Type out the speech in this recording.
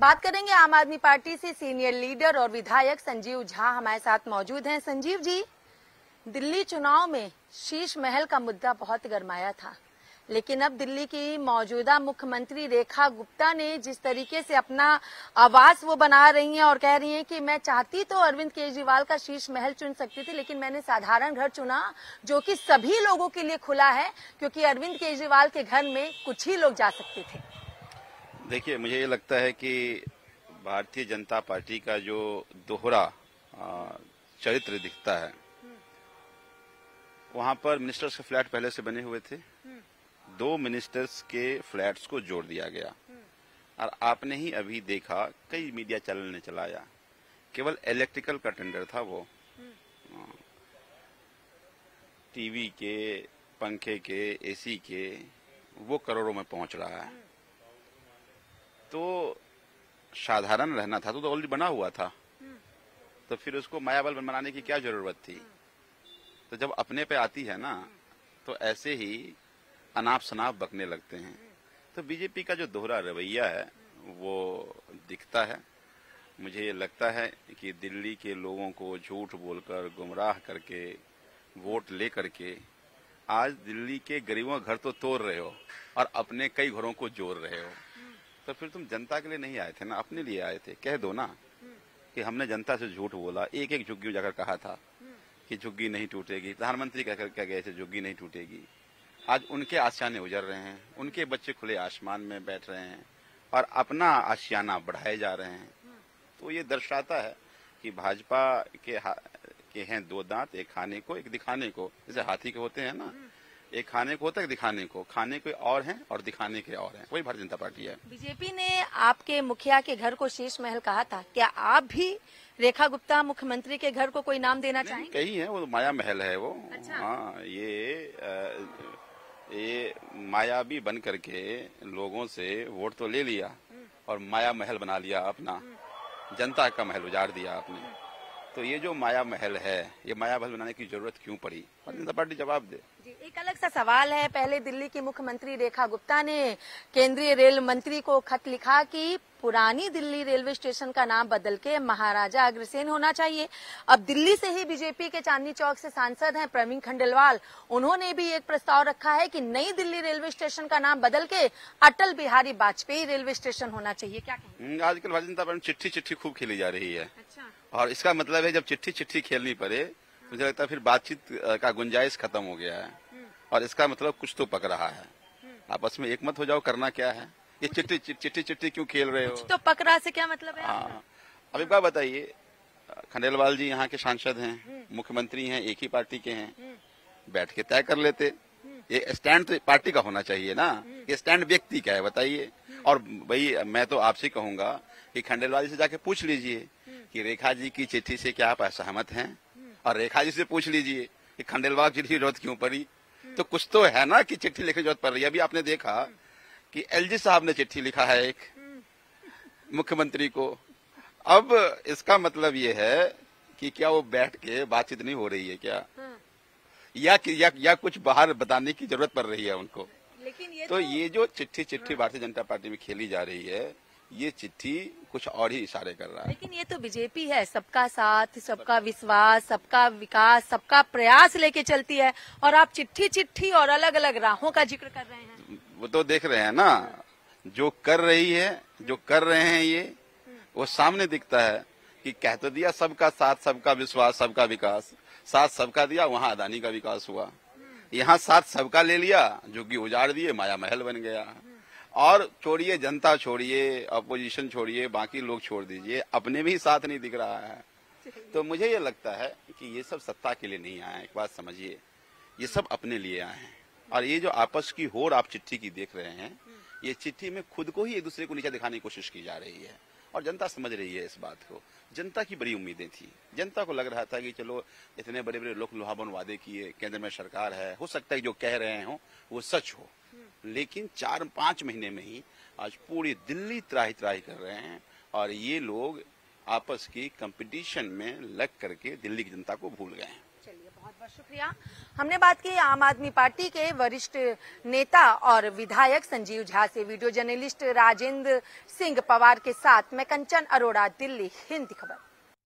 बात करेंगे आम आदमी पार्टी से सीनियर लीडर और विधायक संजीव झा हमारे साथ मौजूद हैं। संजीव जी, दिल्ली चुनाव में शीश महल का मुद्दा बहुत गरमाया था, लेकिन अब दिल्ली की मौजूदा मुख्यमंत्री रेखा गुप्ता ने जिस तरीके से अपना आवाज वो बना रही हैं और कह रही हैं कि मैं चाहती तो अरविंद केजरीवाल का शीश महल चुन सकती थी, लेकिन मैंने साधारण घर चुना जो कि सभी लोगों के लिए खुला है, क्योंकि अरविंद केजरीवाल के घर में कुछ ही लोग जा सकते थे। देखिए, मुझे ये लगता है कि भारतीय जनता पार्टी का जो दोहरा चरित्र दिखता है, वहां पर मिनिस्टर्स के फ्लैट पहले से बने हुए थे, 2 मिनिस्टर्स के फ्लैट्स को जोड़ दिया गया। और आपने ही अभी देखा, कई मीडिया चैनल ने चलाया, केवल इलेक्ट्रिकल का टेंडर था वो, टीवी के, पंखे के, एसी के, वो करोड़ों में पहुंच रहा है। तो साधारण रहना था तो ऑलरेडी बना हुआ था, तो फिर उसको मायाबल बनाने की क्या जरूरत थी। तो जब अपने पे आती है ना, तो ऐसे ही अनाप शनाप बकने लगते हैं। तो बीजेपी का जो दोहरा रवैया है वो दिखता है। मुझे ये लगता है कि दिल्ली के लोगों को झूठ बोलकर, गुमराह करके, वोट ले करके आज दिल्ली के गरीबों का घर तो तोड़ रहे हो और अपने कई घरों को जोड़ रहे हो। तो फिर तुम जनता के लिए नहीं आए थे ना, अपने लिए आए थे। कह दो ना कि हमने जनता से झूठ बोला, एक एक झुग्गी जाकर कहा था कि झुग्गी नहीं टूटेगी। प्रधानमंत्री कहकर क्या गए थे, झुग्गी नहीं टूटेगी। आज उनके आशियाने उजर रहे हैं, उनके बच्चे खुले आसमान में बैठ रहे हैं और अपना आशियाना बढ़ाए जा रहे हैं। तो ये दर्शाता है कि भाजपा के हैं 2 दांत, एक खाने को, एक दिखाने को। जैसे हाथी के होते हैं ना, एक खाने को होता है, दिखाने को। खाने के और हैं और दिखाने के और हैं। वही भारतीय जनता पार्टी है। बीजेपी ने आपके मुखिया के घर को शीश महल कहा था, क्या आप भी रेखा गुप्ता मुख्यमंत्री के घर को कोई नाम देना चाहेंगे? कहीं है, वो माया महल है वो। अच्छा। हाँ, ये मायावी बन करके लोगों से वोट तो ले लिया और माया महल बना लिया अपना, जनता का महल उजाड़ दिया आपने। तो ये जो माया महल है, ये माया महल बनाने की जरूरत क्यों पड़ी? भारतीय जनता पार्टी जवाब दे। जी, एक अलग सा सवाल है। पहले दिल्ली की मुख्यमंत्री रेखा गुप्ता ने केंद्रीय रेल मंत्री को खत लिखा कि पुरानी दिल्ली रेलवे स्टेशन का नाम बदल के महाराजा अग्रसेन होना चाहिए। अब दिल्ली से ही बीजेपी के चांदनी चौक से सांसद हैं प्रवीण खंडेलवाल, उन्होंने भी एक प्रस्ताव रखा है कि नई दिल्ली रेलवे स्टेशन का नाम बदल के अटल बिहारी वाजपेयी रेलवे स्टेशन होना चाहिए। क्या कहेंगे? आजकल भारतीय जनता पार्टी चिट्ठी खूब खेली जा रही है। अच्छा। और इसका मतलब है जब चिट्ठी खेलनी पड़े, मुझे लगता है फिर बातचीत का गुंजाइश खत्म हो गया है। और इसका मतलब कुछ तो पक रहा है। आपस में एक मत हो जाओ, करना क्या है? ये चिट्ठी क्यों खेल रहे हो? तो पक रहा से क्या मतलब है? हाँ, अब एक बात बताइए, खंडेलवाल जी यहाँ के सांसद हैं, मुख्यमंत्री हैं, एक ही पार्टी के हैं, बैठ के तय कर लेते। ये स्टैंड तो पार्टी का होना चाहिए ना, ये स्टैंड व्यक्ति का है, बताइए। और भाई, मैं तो आपसे कहूंगा कि खंडेलवाल जी से जाके पूछ लीजिए कि रेखा जी की चिट्ठी से क्या आप असहमत हैं, और रेखा जी से पूछ लीजिए कि खंडेलवाल जी की जरूरत क्यों पड़ी। तो कुछ तो है ना कि चिट्ठी लिखने की जरूरत पड़ रही है। अभी आपने देखा कि एलजी साहब ने चिट्ठी लिखा है एक मुख्यमंत्री को। अब इसका मतलब ये है कि क्या वो बैठ के बातचीत नहीं हो रही है क्या, या कुछ बाहर बताने की जरूरत पड़ रही है उनको? लेकिन ये जो चिट्ठी भारतीय जनता पार्टी में खेली जा रही है, ये चिट्ठी कुछ और ही इशारे कर रहा है। लेकिन ये तो बीजेपी है, सबका साथ, सबका विश्वास, सबका विकास, सबका प्रयास लेके चलती है, और आप चिट्ठी और अलग अलग राहों का जिक्र कर रहे हैं। वो तो देख रहे हैं ना, जो कर रही है, जो कर रहे हैं ये, वो सामने दिखता है कि कह तो दिया सबका साथ, सबका विश्वास, सबका विकास। साथ सबका दिया, वहाँ अदानी का विकास हुआ। यहाँ साथ सबका ले लिया, झुग्गी उजाड़ दिए, माया महल बन गया। और छोड़िए जनता, छोड़िए अपोजिशन, छोड़िए बाकी लोग छोड़ दीजिए, अपने भी साथ नहीं दिख रहा है। तो मुझे ये लगता है कि ये सब सत्ता के लिए नहीं आए। एक बात समझिए, ये सब अपने लिए आए हैं। और ये जो आपस की होड़ आप चिट्ठी की देख रहे हैं, ये चिट्ठी में खुद को ही एक दूसरे को नीचे दिखाने की कोशिश की जा रही है, और जनता समझ रही है इस बात को। जनता की बड़ी उम्मीदें थी, जनता को लग रहा था कि चलो इतने बड़े बड़े लोक लुभावन वादे किए, केंद्र में सरकार है, हो सकता है जो कह रहे हो वो सच हो। लेकिन 4-5 महीने में ही आज पूरी दिल्ली त्राही त्राही कर रहे हैं, और ये लोग आपस की कंपटीशन में लग करके दिल्ली की जनता को भूल गए हैं। चलिए, बहुत बहुत शुक्रिया। हमने बात की आम आदमी पार्टी के वरिष्ठ नेता और विधायक संजीव झा से। वीडियो जर्नलिस्ट राजेंद्र सिंह पवार के साथ मैं कंचन अरोड़ा, दिल्ली, हिंद खबर।